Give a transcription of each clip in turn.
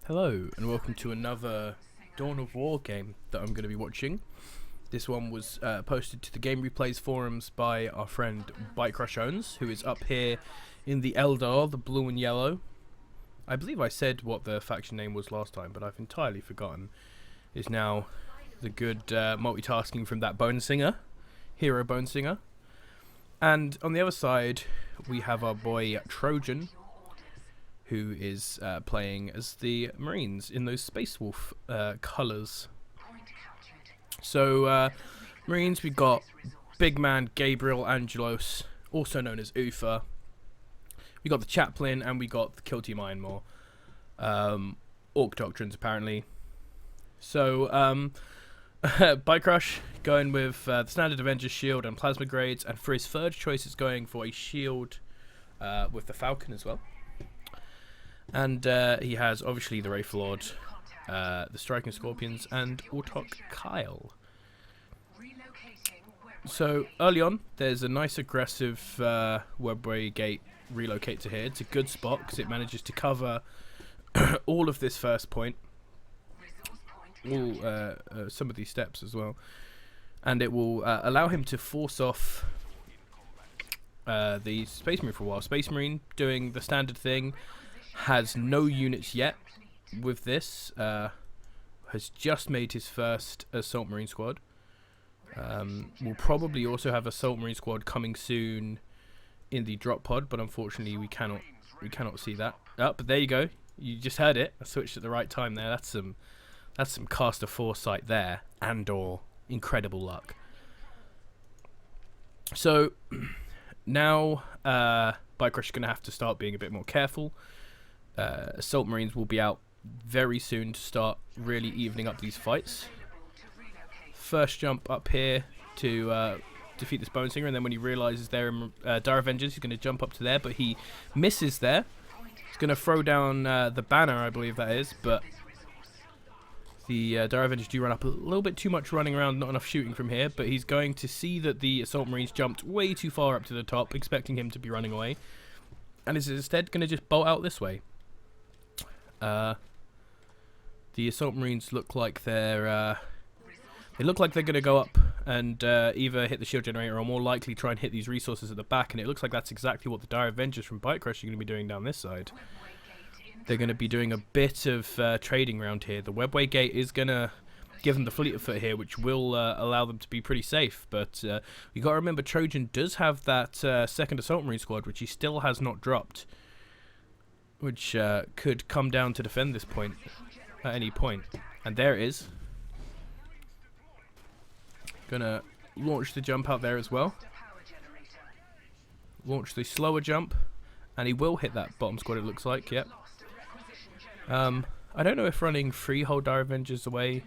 Hello and welcome to another Dawn of War game that I'm going to be watching. This one was posted to the Game Replays forums by our friend Bikerushownz, who is up here in the Eldar, the blue and yellow. I believe I said what the faction name was last time, but I've entirely forgotten. Is now the good multitasking from that bone singer, hero bone singer. And on the other side, we have our boy Trojan, who is playing as the Marines in those Space Wolf colours. So, Marines, we've got big man Gabriel Angelos, also known as Ufa. We got the Chaplain, and we got the Kill Team Ironmore. Orc Doctrines, apparently. So, Bikerush going with the standard Avengers shield and plasma grades, and for his third choice, is going for a shield with the Falcon as well. And he has obviously the Wraith Lord, the Striking Scorpions, and Autok Kyle. So early on, there's a nice aggressive Webway Gate relocate to here. It's a good spot because it manages to cover all of this first point, all some of these steps as well, and it will allow him to force off the Space Marine for a while. Space Marine doing the standard thing. Has no units yet with this, has just made his first Assault Marine squad. We'll probably also have Assault Marine squad coming soon in the drop pod, but unfortunately we cannot see that. Oh, but there you go. You just heard it. I switched at the right time there. That's some caster foresight there, and/or incredible luck. So now Bikerush is going to have to start being a bit more careful. Assault Marines will be out very soon to start really evening up these fights. First jump up here to defeat this Bone Singer, and then when he realises they're in Dire Avengers, he's going to jump up to there, but he misses there. He's going to throw down the banner, I believe that is, but the Dire Avengers do run up a little bit too much running around, not enough shooting from here, but he's going to see that the Assault Marines jumped way too far up to the top, expecting him to be running away, and is instead going to just bolt out this way. The Assault Marines look like they're going to go up and either hit the shield generator or more likely try and hit these resources at the back, and it looks like that's exactly what the Dire Avengers from Bikerushownz are going to be doing down this side. They're going to be doing a bit of trading around here. The Webway Gate is going to give them the fleet of foot here, which will allow them to be pretty safe, but you got to remember Trojan does have that second Assault Marine squad, which he still has not dropped, which could come down to defend this point at any point. And there it is. Gonna launch the jump out there as well. Launch the slower jump, and he will hit that bottom squad, it looks like, yep. I don't know if running 3 whole Dire Avengers away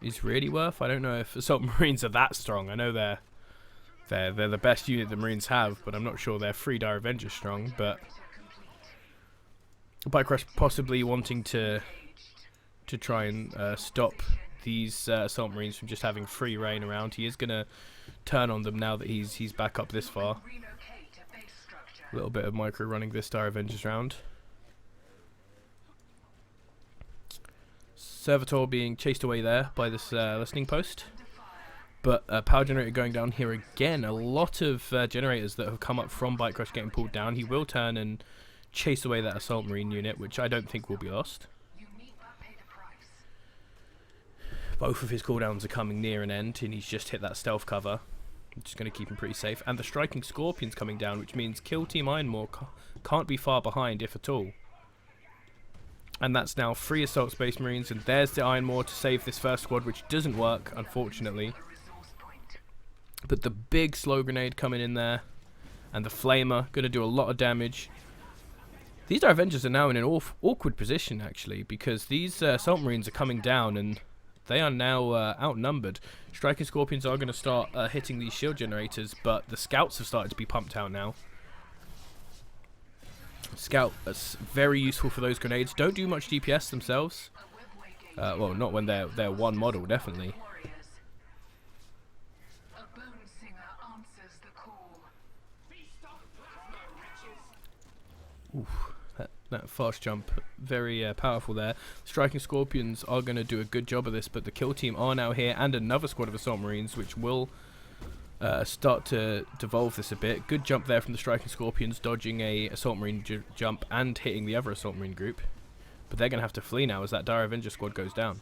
is really worth. I don't know if Assault Marines are that strong. I know they're the best unit the Marines have, but I'm not sure they're 3 Dire Avengers strong, but Bikerush possibly wanting to try and stop these Assault Marines from just having free reign around. He is going to turn on them now that he's back up this far. A little bit of micro running this Dire Avengers round. Servitor being chased away there by this listening post. But power generator going down here again. A lot of generators that have come up from Bikerush getting pulled down. He will turn and chase away that Assault Marine unit, which I don't think will be lost. Both of his cooldowns are coming near an end, and he's just hit that stealth cover, which is going to keep him pretty safe. And the Striking Scorpions coming down, which means Kill Team Ironmore can't be far behind, if at all. And that's now 3 Assault Space Marines, and there's the Ironmore to save this first squad, which doesn't work, unfortunately. But the big slow grenade coming in there, and the Flamer going to do a lot of damage. These Dire Avengers are now in an awkward position, actually, because these Assault Marines are coming down, and they are now outnumbered. Striking Scorpions are going to start hitting these shield generators, but the Scouts have started to be pumped out now. Scout is very useful for those grenades. Don't do much DPS themselves. Well, not when they're one model, definitely. Oof. That fast jump, very powerful there. Striking Scorpions are going to do a good job of this, but the kill team are now here, and another squad of Assault Marines, which will start to devolve this a bit. Good jump there from the Striking Scorpions, dodging a Assault Marine jump and hitting the other Assault Marine group. But they're going to have to flee now as that Dire Avenger squad goes down.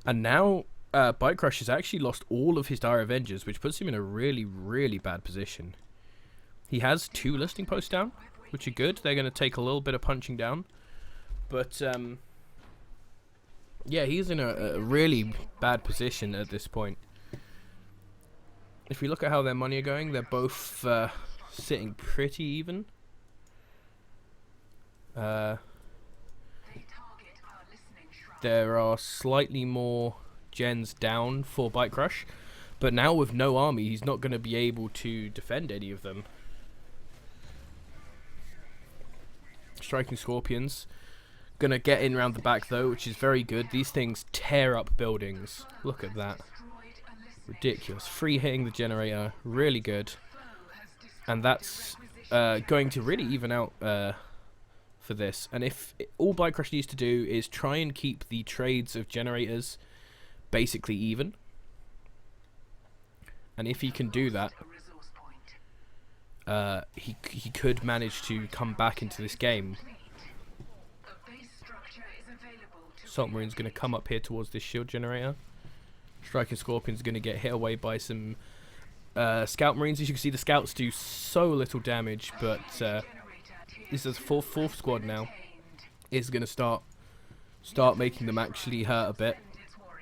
And now Bikecrush has actually lost all of his Dire Avengers, which puts him in a really, really bad position. He has 2 listing posts down, which are good. They're going to take a little bit of punching down. But, yeah, he's in a really bad position at this point. If we look at how their money are going, they're both sitting pretty even. There are slightly more gens down for Bikecrush, but now with no army, he's not going to be able to defend any of them. Striking Scorpions gonna get in around the back though, which is very good. These things tear up buildings. Look at that. Ridiculous. Free hitting the generator, really good. And that's going to really even out for this. And if all Bikecrush needs to do is try and keep the trades of generators basically even. And if he can do that, he could manage to come back into this game. Assault Marine's going to come up here towards this shield generator. Striking Scorpion's going to get hit away by some Scout Marines. As you can see, the Scouts do so little damage, but this is fourth squad now. Is going to start making them actually hurt a bit.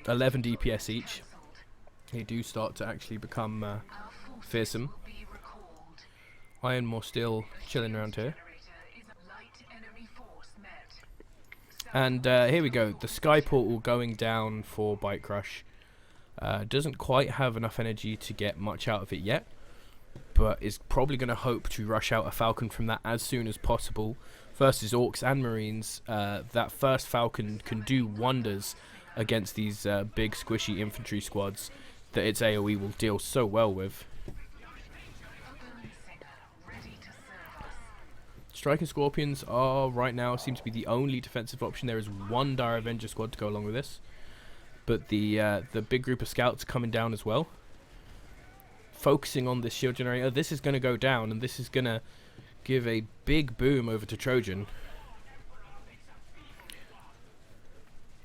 11 DPS each. They do start to actually become fearsome. Iron more still chilling around here. And here we go. The Sky Portal going down for Bikecrush. Doesn't quite have enough energy to get much out of it yet, but is probably going to hope to rush out a Falcon from that as soon as possible. Versus Orcs and Marines, that first Falcon can do wonders against these big squishy infantry squads that its AoE will deal so well with. Striking Scorpions are right now seem to be the only defensive option. There is one Dire Avenger squad to go along with this, but the big group of Scouts coming down as well. Focusing on this shield generator, this is going to go down, and this is going to give a big boom over to Trojan.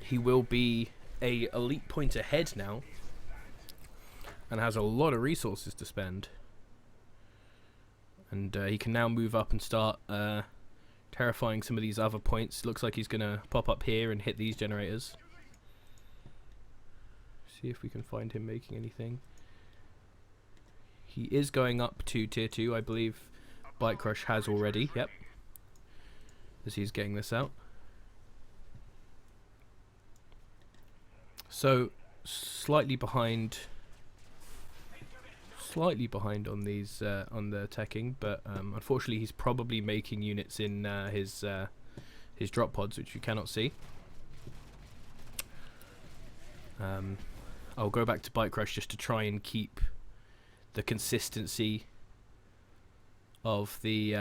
He will be a elite point ahead now, and has a lot of resources to spend. And he can now move up and start terrifying some of these other points. Looks like he's going to pop up here and hit these generators. See if we can find him making anything. He is going up to tier 2, I believe. Bikecrush has already, yep. As he's getting this out. So, slightly behind on these on the teching, but unfortunately he's probably making units in his drop pods, which you cannot see. I'll go back to Bikecrush just to try and keep the consistency of the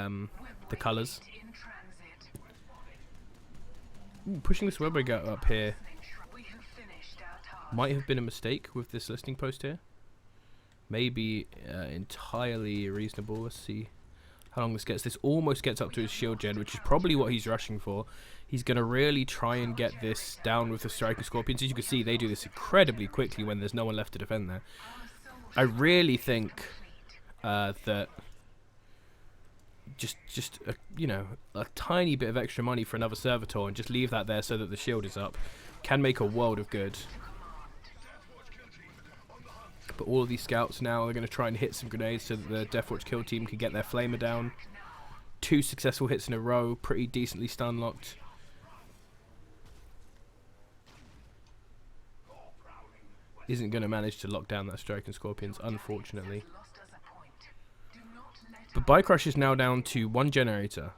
colours. Pushing this web rig up here might have been a mistake with this listing post here. Maybe entirely reasonable. Let's see how long this gets. This almost gets up to his shield gen, which is probably what he's rushing for. He's going to really try and get this down with the Striking Scorpions. As you can see, they do this incredibly quickly when there's no one left to defend there. I really think that just you know, a tiny bit of extra money for another Servitor and just leave that there so that the shield is up can make a world of good. But all of these Scouts now are going to try and hit some grenades so that the Deathwatch kill team can get their Flamer down. 2 successful hits in a row, pretty decently stun locked. Isn't going to manage to lock down that Striking Scorpions, unfortunately. But Bikecrush is now down to 1 generator.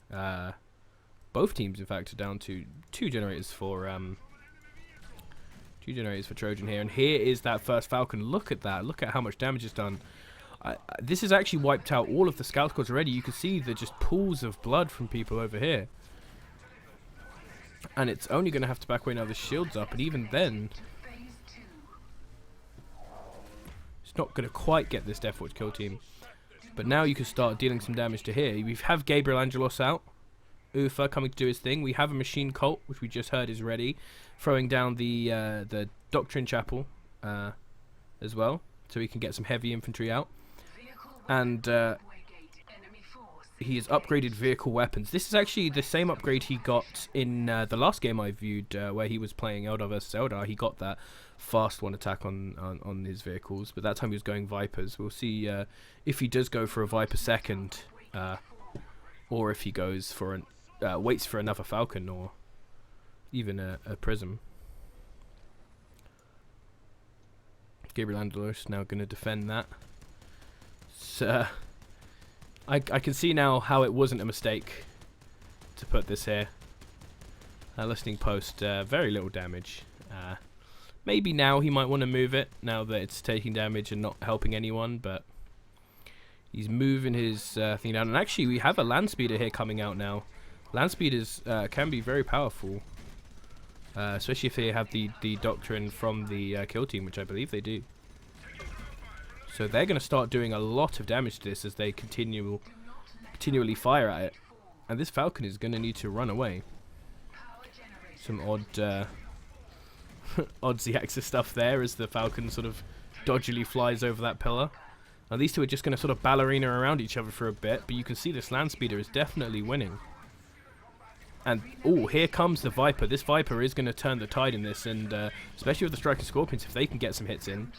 Both teams, in fact, are down to 2 generators for 2 generators for Trojan here. And here is that first Falcon. Look at that. Look at how much damage it's done. This has actually wiped out all of the scout squads already. You can see the just pools of blood from people over here. And it's only going to have to back away now the shield's up. And even then, it's not going to quite get this Deathwatch kill team. But now you can start dealing some damage to here. We have Gabriel Angelos out. Ufa coming to do his thing. We have a Machine Cult, which we just heard is ready. Throwing down the Doctrine Chapel as well. So we can get some heavy infantry out. And he has upgraded vehicle weapons. This is actually the same upgrade he got in the last game I viewed, where he was playing Eldar vs Eldar. He got that fast one attack on his vehicles, but that time he was going Vipers. We'll see if he does go for a Viper second, or if he goes for waits for another Falcon, or even a Prism. Gabriel Angelos now going to defend that. So, I can see now how it wasn't a mistake to put this here. Listening post, very little damage. Maybe now he might want to move it, now that it's taking damage and not helping anyone, but he's moving his thing down. And actually, we have a land speeder here coming out now. Land speeders can be very powerful, especially if they have the doctrine from the kill team, which I believe they do. So they're going to start doing a lot of damage to this as they continually fire at it. And this Falcon is going to need to run away. Some odd odd Z-axis stuff there as the Falcon sort of dodgily flies over that pillar. Now these two are just going to sort of ballerina around each other for a bit, but you can see this land speeder is definitely winning. And, oh, here comes the Viper. This Viper is going to turn the tide in this, and especially with the Striking Scorpions, if they can get some hits in.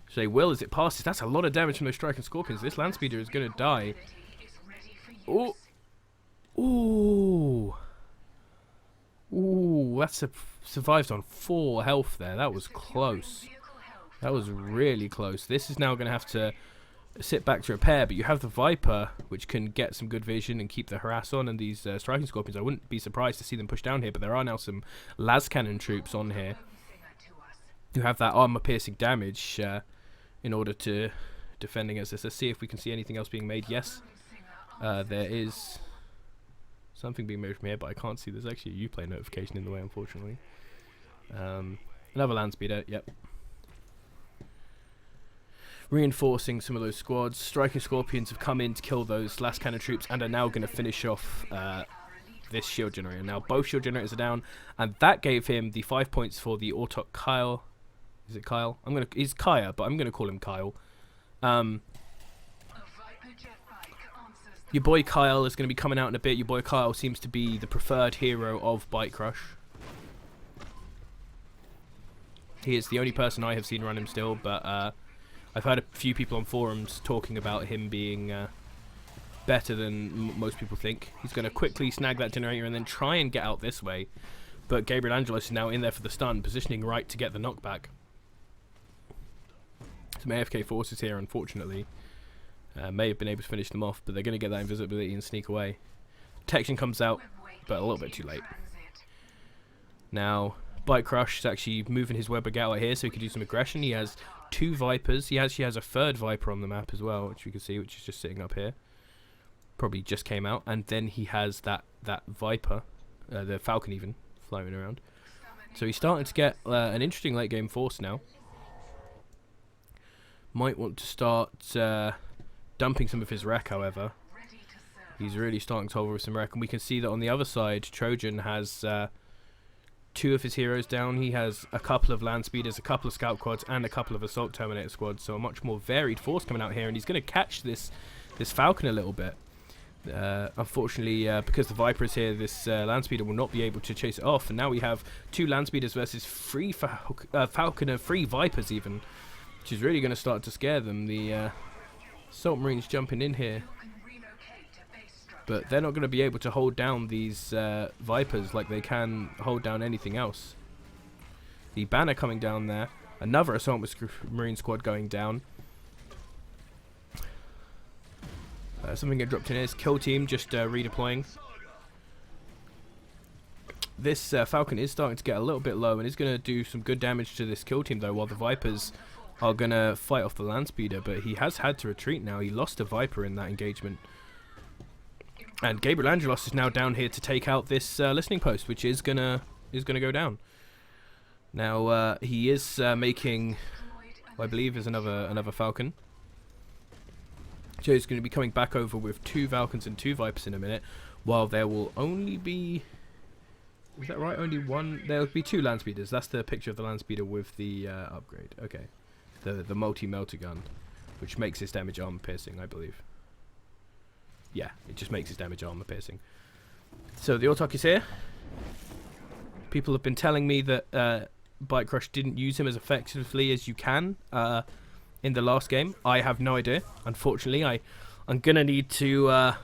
So they will as it passes. That's a lot of damage from those Striking Scorpions. This land speeder is going to die. Oh. Ooh. Ooh, that's survived on 4 health there. That was close. That was really close. This is now going to have to sit back to repair, but you have the Viper, which can get some good vision and keep the harass on, and these Striking Scorpions, I wouldn't be surprised to see them push down here, but there are now some las cannon troops on here who have that armor-piercing damage in order to defend against this. Let's see if we can see anything else being made. Yes, there is something being made from here, but I can't see. There's actually a Uplay notification in the way, unfortunately. Another land speeder, yep. Reinforcing some of those squads. Striking Scorpions have come in to kill those last cannon troops and are now going to finish off this shield generator. Now both shield generators are down, and that gave him the 5 points for the Autok Kyle. Is it Kyle? He's Kaya, but I'm gonna call him Kyle. Your boy Kyle is going to be coming out in a bit. Your boy Kyle seems to be the preferred hero of Bikerushownz. He is the only person I have seen run him still, but I've heard a few people on forums talking about him being better than most people think. He's going to quickly snag that generator and then try and get out this way. But Gabriel Angelos is now in there for the stun, positioning right to get the knockback. Some AFK forces here, unfortunately. May have been able to finish them off, but they're going to get that invisibility and sneak away. Detection comes out, but a little bit too late. Now, Bikerushownz is actually moving his Weber out here so he can do some aggression. He has 2 Vipers. He actually has a 3rd Viper on the map as well, which we can see, which is just sitting up here. Probably just came out. And then he has that Viper, the Falcon even, flying around. So he's starting to get an interesting late game force now. Might want to start dumping some of his wreck, however. He's really starting to hold with some wreck, and we can see that on the other side, Trojan has 2 of his heroes down. He has a couple of land speeders, a couple of scout quads, and a couple of assault terminator squads. So a much more varied force coming out here, and he's going to catch this Falcon a little bit. Unfortunately, because the Viper is here, this land speeder will not be able to chase it off. And now we have 2 land speeders versus 3 Falconer, 3 Vipers even, which is really going to start to scare them. The assault marines jumping in here, but they're not going to be able to hold down these Vipers like they can hold down anything else. The banner coming down there. Another assault marine squad going down. Something get dropped in here. It's kill team just redeploying. This Falcon is starting to get a little bit low and is going to do some good damage to this kill team though, while the Vipers are going to fight off the land speeder, but he has had to retreat now. He lost a Viper in that engagement. And Gabriel Angelos is now down here to take out this listening post, which is gonna go down. Now he is making, I believe, is another Falcon. So he's going to be coming back over with 2 Falcons and 2 Vipers in a minute, while there will only be, is that right? Only one. There'll be 2 land speeders. That's the picture of the land speeder with the upgrade. Okay, the multi-melter gun, which makes his damage armor piercing, I believe. Yeah, it just makes his damage armor piercing. So the Autarch is here. People have been telling me that Bikerushownz didn't use him as effectively as you can in the last game. I have no idea. Unfortunately, I'm gonna need to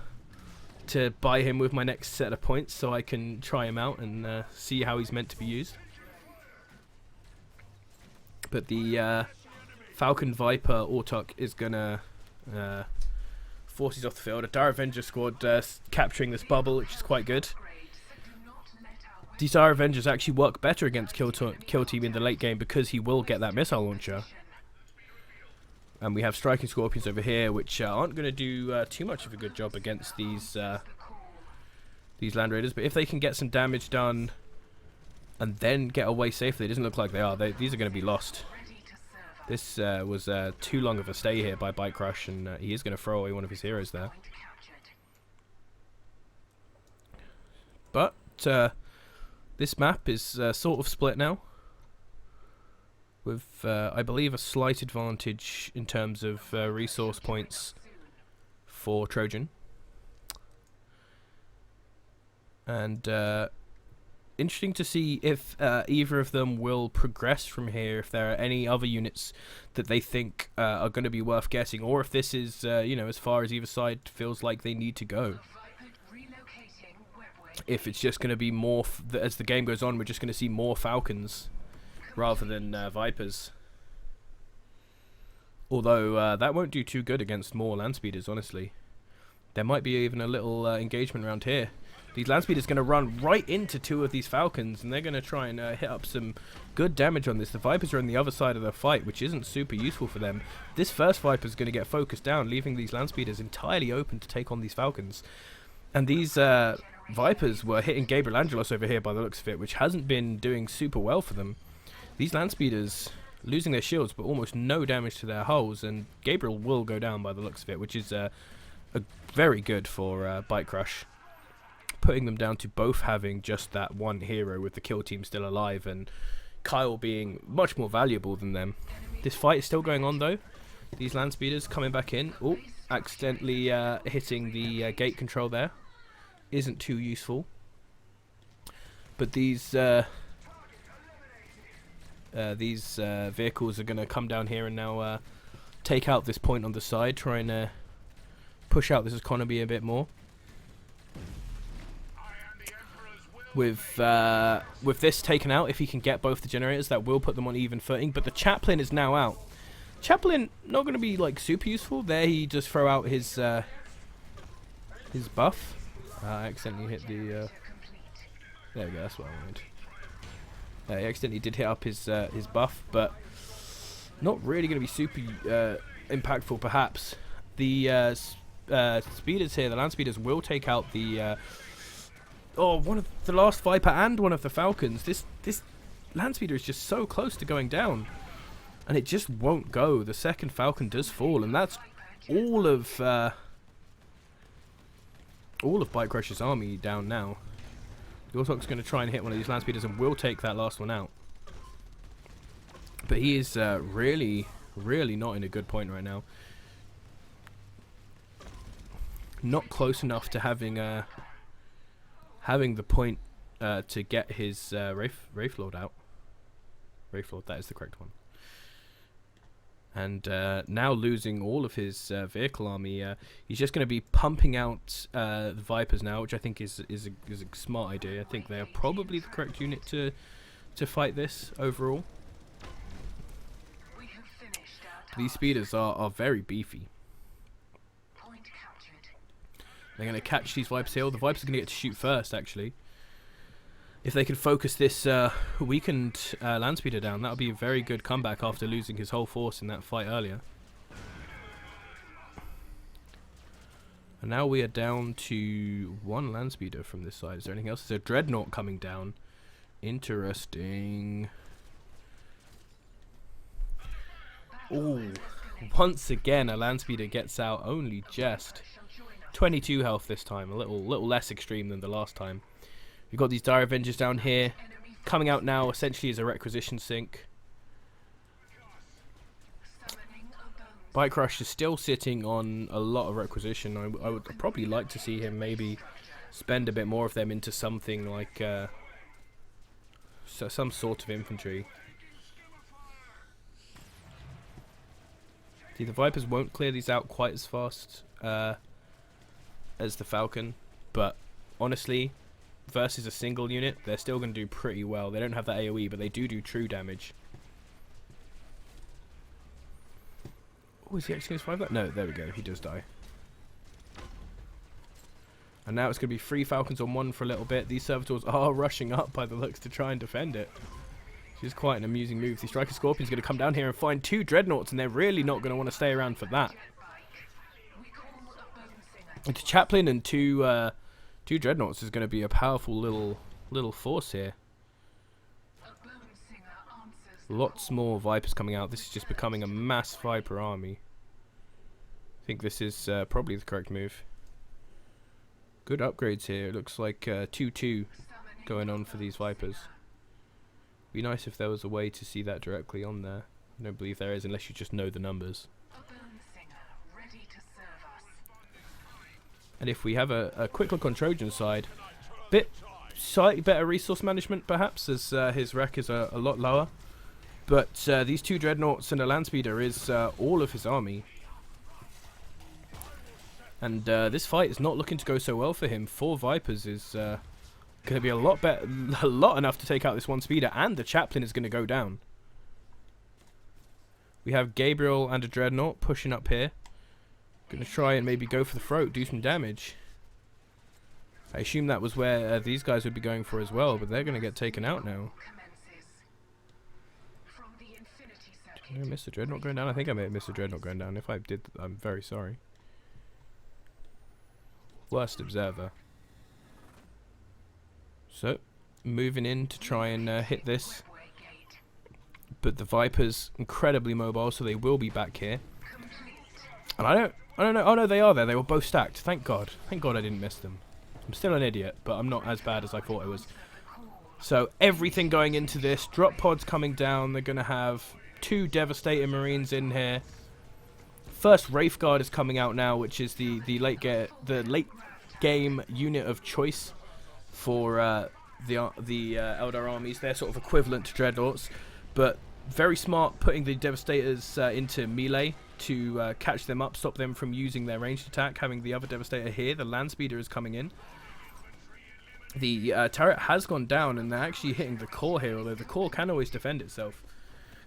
buy him with my next set of points so I can try him out and see how he's meant to be used. But the Falcon Viper Autarch is gonna forces off the field. A Dire Avenger squad capturing this bubble, which is quite good. These Dire Avengers actually work better against Kill Team in the late game because he will get that missile launcher. And we have Striking Scorpions over here, which aren't going to do too much of a good job against these Land Raiders. But if they can get some damage done and then get away safely, it doesn't look like they are. These are going to be lost. This was too long of a stay here by Bikerushownz, and he is going to throw away one of his heroes there. But this map is sort of split now, with I believe a slight advantage in terms of resource points for Trojan. And interesting to see if either of them will progress from here, if there are any other units that they think are going to be worth getting, or if this is, you know, as far as either side feels like they need to go. If it's just going to be more, as the game goes on, we're just going to see more Falcons rather than Vipers. Although that won't do too good against more land speeders, honestly. There might be even a little engagement around here. These land speeders are going to run right into 2 of these Falcons, and they're going to try and hit up some good damage on this. The Vipers are on the other side of the fight, which isn't super useful for them. This first Viper is going to get focused down, leaving these land speeders entirely open to take on these Falcons. And these Vipers were hitting Gabriel Angelos over here by the looks of it, which hasn't been doing super well for them. These land speeders losing their shields, but almost no damage to their hulls, and Gabriel will go down by the looks of it, which is very good for Bikerushownz. Putting them down to both having just that one hero with the kill team still alive, and Kyle being much more valuable than them. This fight is still going on though. These land speeders coming back in. Oh, accidentally hitting the gate control there. Isn't too useful. But these vehicles are going to come down here and now take out this point on the side, trying to push out this economy a bit more. With this taken out, if he can get both the generators, that will put them on even footing. But the Chaplain is now out. Chaplain not going to be like super useful. There he just throw out his buff. I accidentally hit the. There we go. That's what I wanted. He accidentally did hit up his buff, but not really going to be super impactful. Perhaps the speeders here, the land speeders, will take out the. One of the last Viper and one of the Falcons. This land speeder is just so close to going down, and it just won't go. The second Falcon does fall, and that's all of Bikerushownz's army down now. The Autarch's going to try and hit one of these land speeders and will take that last one out. But he is really not in a good point right now. Not close enough to having the point to get his Wraith Lord out. Wraith Lord, that is the correct one. And now losing all of his vehicle army, he's just going to be pumping out the Vipers now, which I think is a smart idea. I think they are probably the correct unit to fight this overall. These speeders are very beefy. They're going to catch these Vipers here. The Vipers are going to get to shoot first, actually. If they could focus this weakened land speeder down, that would be a very good comeback after losing his whole force in that fight earlier. And now we are down to 1 land speeder from this side. Is there anything else? There's a dreadnought coming down. Interesting. Ooh, once again a land speeder gets out, only just 22 health this time, a little less extreme than the last time. We've got these Dire Avengers down here, coming out now essentially as a requisition sink. Bikerush is still sitting on a lot of requisition. I would probably like to see him maybe spend a bit more of them into something like some sort of infantry. See, the Vipers won't clear these out quite as fast as the Falcon, but honestly, versus a single unit, they're still going to do pretty well. They don't have that AoE, but they do true damage. Oh, is he actually going to survive that? No, there we go. He does die. And now it's going to be 3 Falcons on 1 for a little bit. These Servitors are rushing up by the looks to try and defend it. Which is quite an amusing move. The Striker Scorpion's going to come down here and find 2 Dreadnoughts, and they're really not going to want to stay around for that. It's a Chaplain and 2 Dreadnoughts is going to be a powerful little force here. Lots more Vipers coming out. This is just becoming a mass Viper army. I think this is probably the correct move. Good upgrades here. It looks like 2-2 going on for these Vipers. Be nice if there was a way to see that directly on there. I don't believe there is unless you just know the numbers. And if we have a quick look on Trojan's side, slightly better resource management perhaps, as his wreck is a lot lower. But these 2 Dreadnoughts and a land speeder is all of his army. And this fight is not looking to go so well for him. 4 Vipers is going to be a lot enough to take out this 1 speeder, and the Chaplain is going to go down. We have Gabriel and a Dreadnought pushing up here. Going to try and maybe go for the throat, do some damage. I assume that was where these guys would be going for as well, but they're going to get taken out now. Did I miss the Dreadnought going down? I think I may have missed the Dreadnought going down. If I did, I'm very sorry. Worst observer. So, moving in to try and hit this. But the Vipers incredibly mobile, so they will be back here. And I don't know. Oh no, they are there. They were both stacked. Thank God. Thank God I didn't miss them. I'm still an idiot, but I'm not as bad as I thought I was. So everything going into this. Drop pods coming down. They're going to have 2 Devastator Marines in here. First Wraith Guard is coming out now, which is the late game unit of choice for the Eldar armies. They're sort of equivalent to Dreadnoughts, but very smart putting the Devastators into melee to catch them up, stop them from using their ranged attack. Having the other Devastator here, the land speeder is coming in. The turret has gone down, and they're actually hitting the core here, although the core can always defend itself.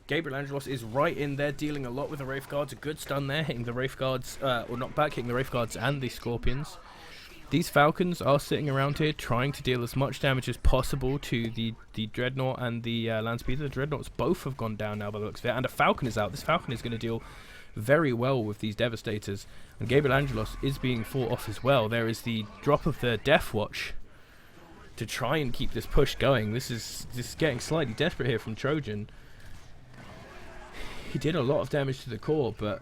Gabriel Angelos is right in there, dealing a lot with the Wraith Guards. A good stun there, hitting the Wraith Guards, or not back, hitting the Wraith Guards and the Scorpions. These Falcons are sitting around here trying to deal as much damage as possible to the Dreadnought and the land speeder. The Dreadnoughts both have gone down now by the looks of it, and a Falcon is out. This Falcon is going to deal very well with these Devastators, and Gabriel Angelos is being fought off as well. There is the drop of the Death Watch to try and keep this push going. This is getting slightly desperate here from Trojan. He did a lot of damage to the core, but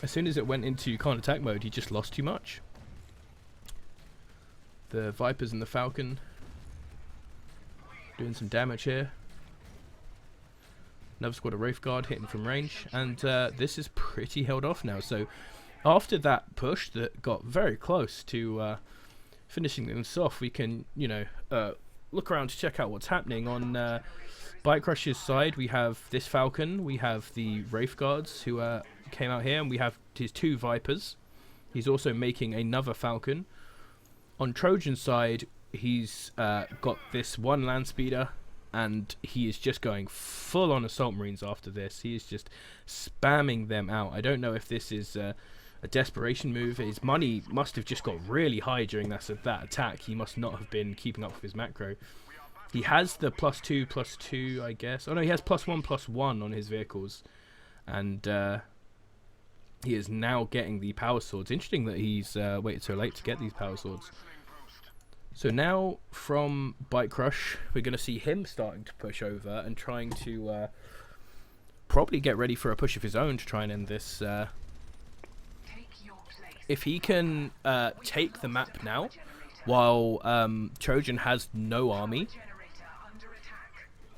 as soon as it went into can't attack mode, he just lost too much. The Vipers and the Falcon doing some damage here. Another squad of Wraith Guard hitting from range, and this is pretty held off now. So after that push that got very close to finishing things off, we can, look around to check out what's happening. On Bikerush's side, we have this Falcon, we have the Wraith Guards who came out here, and we have his 2 Vipers. He's also making another Falcon. On Trojan's side, he's got this 1 land speeder, and he is just going full on Assault Marines after this. He is just spamming them out. I don't know if this is a desperation move. His money must have just got really high during that attack. He must not have been keeping up with his macro. He has the +2/+2, I guess. Oh no, he has +1/+1 on his vehicles. And he is now getting the power swords. Interesting that he's waited so late to get these power swords. So now from Bikerush, we're going to see him starting to push over and trying to probably get ready for a push of his own to try and end this. If he can take the map now, while Trojan has no army,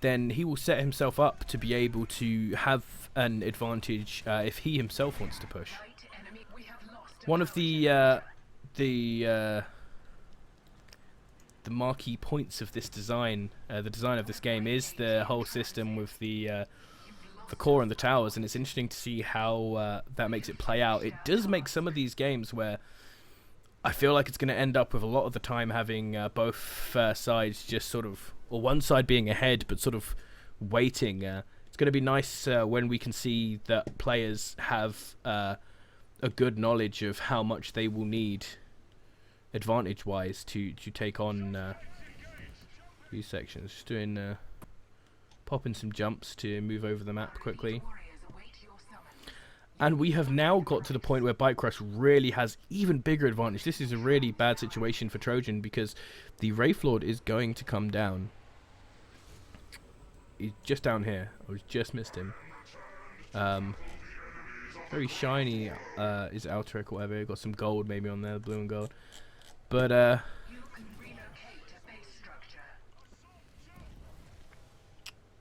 then he will set himself up to be able to have an advantage if he himself wants to push. One of the marquee points of this design, the design of this game, is the whole system with the core and the towers, and it's interesting to see how that makes it play out. It does make some of these games where I feel like it's going to end up with a lot of the time having both sides just sort of, or one side being ahead but sort of waiting. It's going to be nice when we can see that players have a good knowledge of how much they will need advantage-wise to take on these sections. Just doing popping some jumps to move over the map quickly. And we have now got to the point where Bikerush really has even bigger advantage. This is a really bad situation for Trojan because the Wraith Lord is going to come down. He's just down here. I just missed him. Very shiny is Altric or whatever. Got some gold maybe on there, blue and gold. But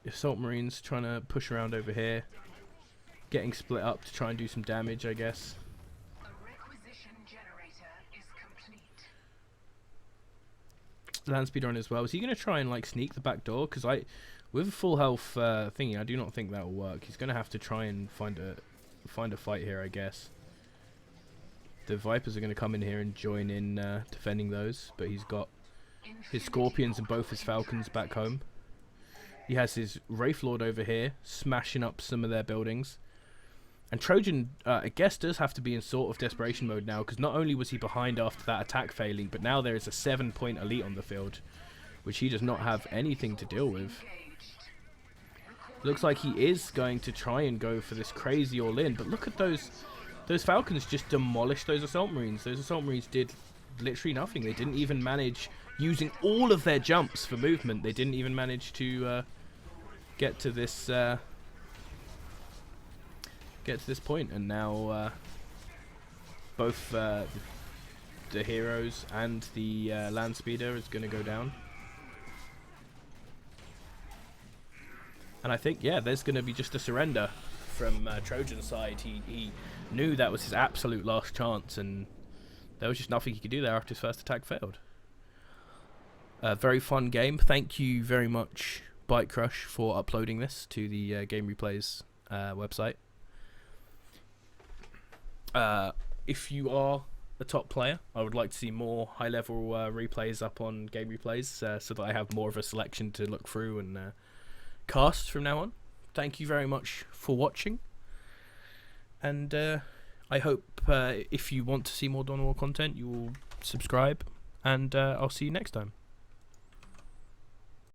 Assault Marines trying to push around over here, getting split up to try and do some damage, I guess. Land Speeder on as well. Is he going to try and like sneak the back door? Because with a full health thingy, I do not think that will work. He's going to have to try and find a fight here, I guess. The Vipers are going to come in here and join in defending those, but he's got his Scorpions and both his Falcons back home. He has his Wraith Lord over here, smashing up some of their buildings. And Trojan, I guess, does have to be in sort of desperation mode now, because not only was he behind after that attack failing, but now there is a 7-point elite on the field, which he does not have anything to deal with. Looks like he is going to try and go for this crazy all-in, but look at those Falcons just demolished those Assault Marines. Those Assault Marines did literally nothing. They didn't even manage, using all of their jumps for movement, they didn't even manage to get to this point. And now both the heroes and the Land Speeder is going to go down. And I think, yeah, there's going to be just a surrender from Trojan's side. He knew that was his absolute last chance, and there was just nothing he could do there after his first attack failed. Very fun game. Thank you very much, Bikerush, for uploading this to the Game Replays website. If you are a top player, I would like to see more high-level replays up on Game Replays so that I have more of a selection to look through and cast from now on. Thank you very much for watching, and I hope if you want to see more Dawn of War content, you will subscribe, and I'll see you next time.